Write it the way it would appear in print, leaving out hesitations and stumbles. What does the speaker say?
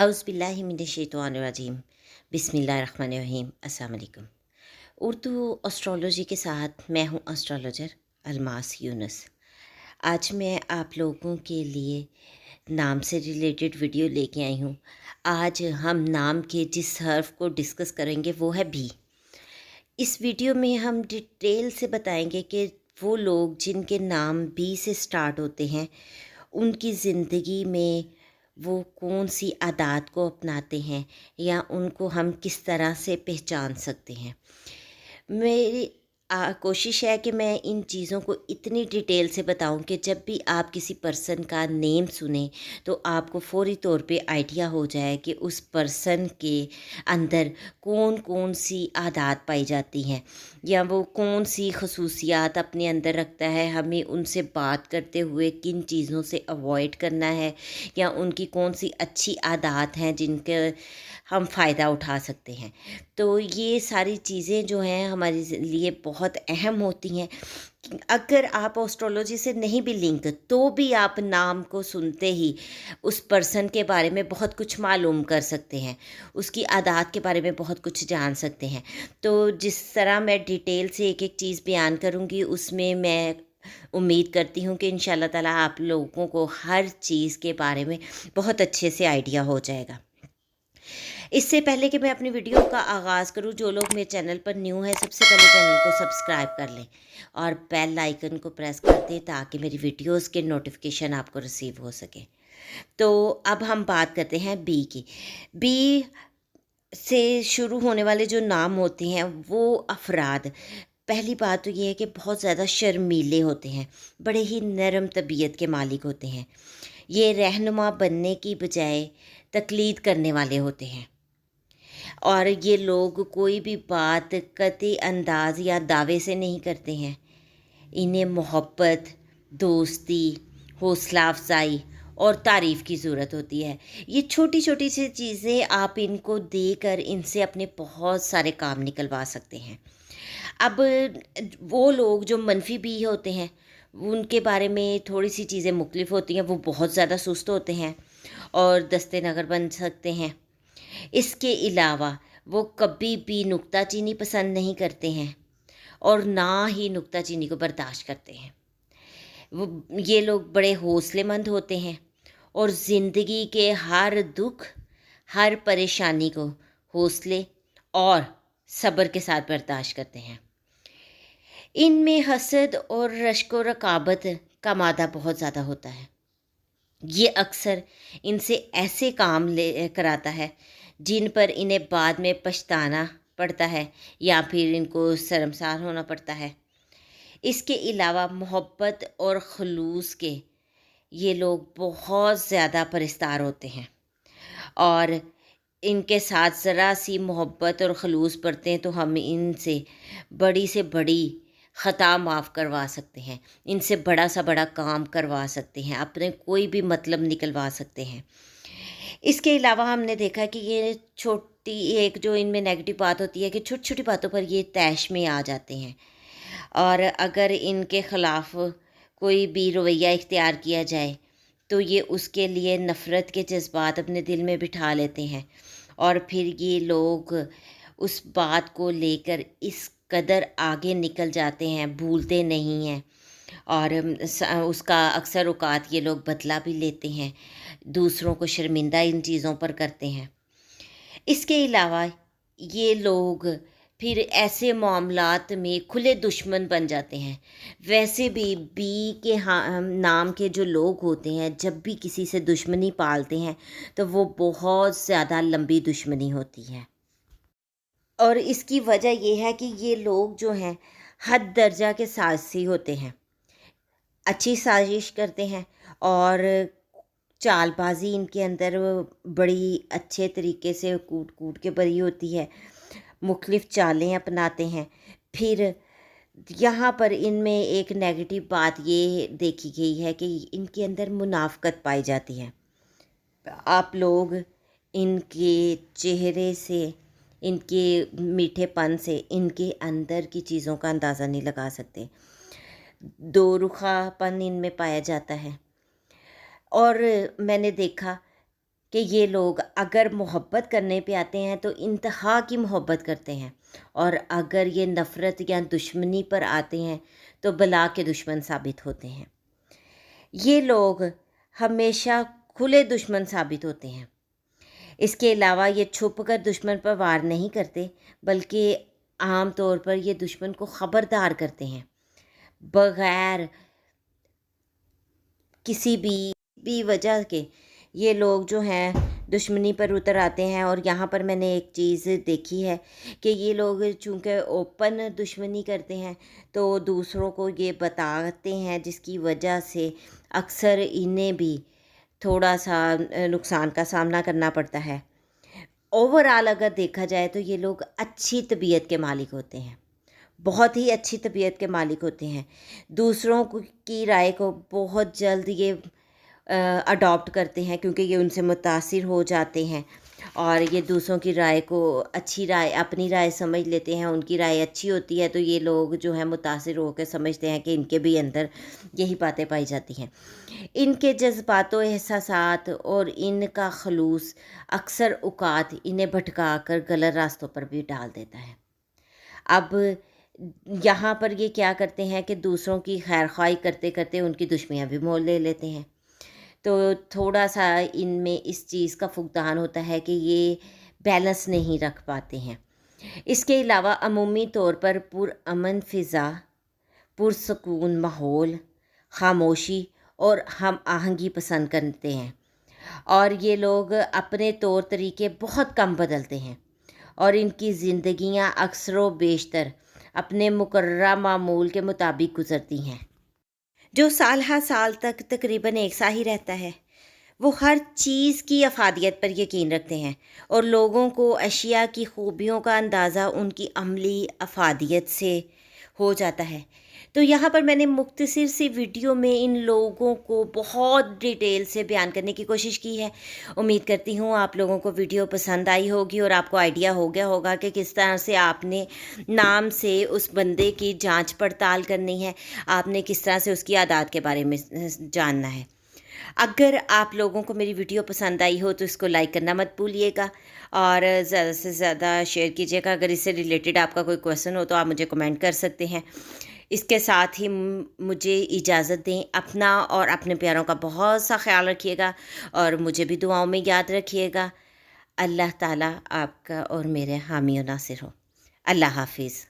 औज़ुबिल्लाहिमिनश्शैतानिर्रजीम बिस्मिल्लाहिर्रहमानिर्रहीम अस्सलाम वालेकुम। उर्दू एस्ट्रोलॉजी के साथ मैं हूँ एस्ट्रोलॉजर अलमास यूनुस। आज मैं आप लोगों के लिए नाम से रिलेटेड वीडियो लेके आई हूँ। आज हम नाम के जिस हर्फ को डिस्कस करेंगे वो है बी। इस वीडियो में हम डिटेल से बताएंगे कि वो लोग जिनके नाम बी से स्टार्ट होते हैं उनकी ज़िंदगी में वो कौन सी आदत को अपनाते हैं या उनको हम किस तरह से पहचान सकते हैं। मेरी कोशिश है कि मैं इन चीज़ों को इतनी डिटेल से बताऊं कि जब भी आप किसी पर्सन का नेम सुने तो आपको फ़ौरी तौर पे आइडिया हो जाए कि उस पर्सन के अंदर कौन कौन सी आदत पाई जाती हैं या वो कौन सी खसूसियात अपने अंदर रखता है। हमें उनसे बात करते हुए किन चीज़ों से अवॉइड करना है या उनकी कौन सी अच्छी आदत हैं जिनके हम फ़ायदा उठा सकते हैं। तो ये सारी चीज़ें जो हैं हमारे लिए बहुत अहम होती हैं। अगर आप एस्ट्रोलॉजी से नहीं भी लिंक तो भी आप नाम को सुनते ही उस पर्सन के बारे में बहुत कुछ मालूम कर सकते हैं, उसकी आदत के बारे में बहुत कुछ जान सकते हैं। तो जिस तरह मैं डिटेल से एक एक चीज़ बयान करूँगी उसमें मैं उम्मीद करती हूँ कि इंशाल्लाह ताला आप लोगों को हर चीज़ के बारे में बहुत अच्छे से आइडिया हो जाएगा। इससे पहले कि मैं अपनी वीडियो का आगाज़ करूं, जो लोग मेरे चैनल पर न्यू हैं सबसे पहले चैनल को सब्सक्राइब कर लें और बेल आइकन को प्रेस कर दें ताकि मेरी वीडियोस के नोटिफिकेशन आपको रिसीव हो सके। तो अब हम बात करते हैं बी की। बी से शुरू होने वाले जो नाम होते हैं वो अफराद, पहली बात तो ये है कि बहुत ज़्यादा शर्मीले होते हैं, बड़े ही नरम तबीयत के मालिक होते हैं। ये रहनुमा बनने की बजाय तकलीद करने वाले होते हैं और ये लोग कोई भी बात कतई अंदाज या दावे से नहीं करते हैं। इन्हें मोहब्बत, दोस्ती, हौसला अफजाई और तारीफ़ की ज़रूरत होती है। ये छोटी छोटी सी चीज़ें आप इनको देकर इनसे अपने बहुत सारे काम निकलवा सकते हैं। अब वो लोग जो मनफी भी होते हैं उनके बारे में थोड़ी सी चीज़ें मुख्तलिफ होती हैं। वो बहुत ज़्यादा सुस्त होते हैं और दस्ते नगर बन सकते हैं। इसके अलावा वो कभी भी नुक्ताचीनी पसंद नहीं करते हैं और ना ही नुक्ताचीनी को बर्दाश्त करते हैं। वो ये लोग बड़े हौसलेमंद होते हैं और ज़िंदगी के हर दुख, हर परेशानी को हौसले और सब्र के साथ बर्दाश्त करते हैं। इनमें हसद और रश्क व रकाबत का मादा बहुत ज़्यादा होता है। ये अक्सर इनसे ऐसे काम ले कराता है जिन पर इन्हें बाद में पछताना पड़ता है या फिर इनको शर्मसार होना पड़ता है। इसके अलावा मोहब्बत और खलूस के ये लोग बहुत ज़्यादा परस्तार होते हैं और इनके साथ ज़रा सी मोहब्बत और खलूस बरतें हैं तो हम इनसे बड़ी से बड़ी ख़ता माफ़ करवा सकते हैं, इनसे बड़ा सा बड़ा काम करवा सकते हैं, अपने कोई भी मतलब निकलवा सकते हैं। इसके अलावा हमने देखा कि ये छोटी एक जो इनमें नेगेटिव बात होती है कि छोटी छोटी बातों पर ये तैश में आ जाते हैं और अगर इनके ख़िलाफ़ कोई भी रवैया इख्तियार किया जाए तो ये उसके लिए नफ़रत के जज्बात अपने दिल में बिठा लेते हैं और फिर ये लोग उस बात को लेकर इस कदर आगे निकल जाते हैं, भूलते नहीं हैं और उसका अक्सर औक़ात ये लोग बदला भी लेते हैं, दूसरों को शर्मिंदा इन चीज़ों पर करते हैं। इसके अलावा ये लोग फिर ऐसे मामलात में खुले दुश्मन बन जाते हैं। वैसे भी बी के नाम के जो लोग होते हैं जब भी किसी से दुश्मनी पालते हैं तो वो बहुत ज़्यादा लंबी दुश्मनी होती है और इसकी वजह ये है कि ये लोग जो हैं हद दर्जा के साहसी होते हैं, अच्छी साजिश करते हैं और चालबाज़ी इनके अंदर बड़ी अच्छे तरीके से कूट कूट के भरी होती है, मुख्तलिफ़ चालें अपनाते हैं। फिर यहाँ पर इनमें एक नेगेटिव बात ये देखी गई है कि इनके अंदर मुनाफ़कत पाई जाती है। आप लोग इनके चेहरे से, इनके मीठेपन से इनके अंदर की चीज़ों का अंदाज़ा नहीं लगा सकते। दो रुखापन इनमें पाया जाता है और मैंने देखा کہ یہ لوگ اگر محبت کرنے پہ آتے ہیں تو انتہا کی محبت کرتے ہیں، اور اگر یہ نفرت یا دشمنی پر آتے ہیں تو بلا کے دشمن ثابت ہوتے ہیں۔ یہ لوگ ہمیشہ کھلے دشمن ثابت ہوتے ہیں۔ اس کے علاوہ یہ چھپ کر دشمن پر وار نہیں کرتے، بلکہ عام طور پر یہ دشمن کو خبردار کرتے ہیں، بغیر کسی بھی وجہ کے یہ لوگ جو ہیں دشمنی پر اتر آتے ہیں۔ اور یہاں پر میں نے ایک چیز دیکھی ہے کہ یہ لوگ چونکہ اوپن دشمنی کرتے ہیں تو دوسروں کو یہ بتاتے ہیں، جس کی وجہ سے اکثر انہیں بھی تھوڑا سا نقصان کا سامنا کرنا پڑتا ہے۔ اوورآل اگر دیکھا جائے تو یہ لوگ اچھی طبیعت کے مالک ہوتے ہیں، بہت ہی اچھی طبیعت کے مالک ہوتے ہیں۔ دوسروں کی رائے کو بہت جلد یہ اڈاپٹ کرتے ہیں، کیونکہ یہ ان سے متاثر ہو جاتے ہیں، اور یہ دوسروں کی رائے کو اچھی رائے اپنی رائے سمجھ لیتے ہیں۔ ان کی رائے اچھی ہوتی ہے تو یہ لوگ جو ہے متاثر ہو کے سمجھتے ہیں کہ ان کے بھی اندر یہی باتیں پائی جاتی ہیں۔ ان کے جذبات و احساسات اور ان کا خلوص اکثر اوقات انہیں بھٹکا کر غلط راستوں پر بھی ڈال دیتا ہے۔ اب یہاں پر یہ کیا کرتے ہیں کہ دوسروں کی خیر خواہی کرتے کرتے ان کی دشمنیاں بھی مول لے لیتے ہیں، تو تھوڑا سا ان میں اس چیز کا فقدان ہوتا ہے کہ یہ بیلنس نہیں رکھ پاتے ہیں۔ اس کے علاوہ عمومی طور پر پرامن فضا، پرسکون ماحول، خاموشی اور ہم آہنگی پسند کرتے ہیں، اور یہ لوگ اپنے طور طریقے بہت کم بدلتے ہیں، اور ان کی زندگیاں اکثر و بیشتر اپنے مقررہ معمول کے مطابق گزرتی ہیں، جو سال ہر سال تک تقریباً ایک سا ہی رہتا ہے۔ وہ ہر چیز کی افادیت پر یقین رکھتے ہیں، اور لوگوں کو اشیاء کی خوبیوں کا اندازہ ان کی عملی افادیت سے ہو جاتا ہے۔ تو یہاں پر میں نے مختصر سی ویڈیو میں ان لوگوں کو بہت ڈیٹیل سے بیان کرنے کی کوشش کی ہے۔ امید کرتی ہوں آپ لوگوں کو ویڈیو پسند آئی ہوگی، اور آپ کو آئیڈیا ہو گیا ہوگا کہ کس طرح سے آپ نے نام سے اس بندے کی جانچ پڑتال کرنی ہے، آپ نے کس طرح سے اس کی عادات کے بارے میں جاننا ہے۔ اگر آپ لوگوں کو میری ویڈیو پسند آئی ہو تو اس کو لائک کرنا مت بھولیے گا، اور زیادہ سے زیادہ شیئر کیجیے گا۔ اگر اس سے ریلیٹڈ آپ کا کوئی کویسچن ہو تو آپ مجھے کمنٹ کر سکتے ہیں۔ اس کے ساتھ ہی مجھے اجازت دیں، اپنا اور اپنے پیاروں کا بہت سا خیال رکھیے گا، اور مجھے بھی دعاؤں میں یاد رکھیے گا۔ اللہ تعالیٰ آپ کا اور میرے حامی و ناصر ہو۔ اللہ حافظ۔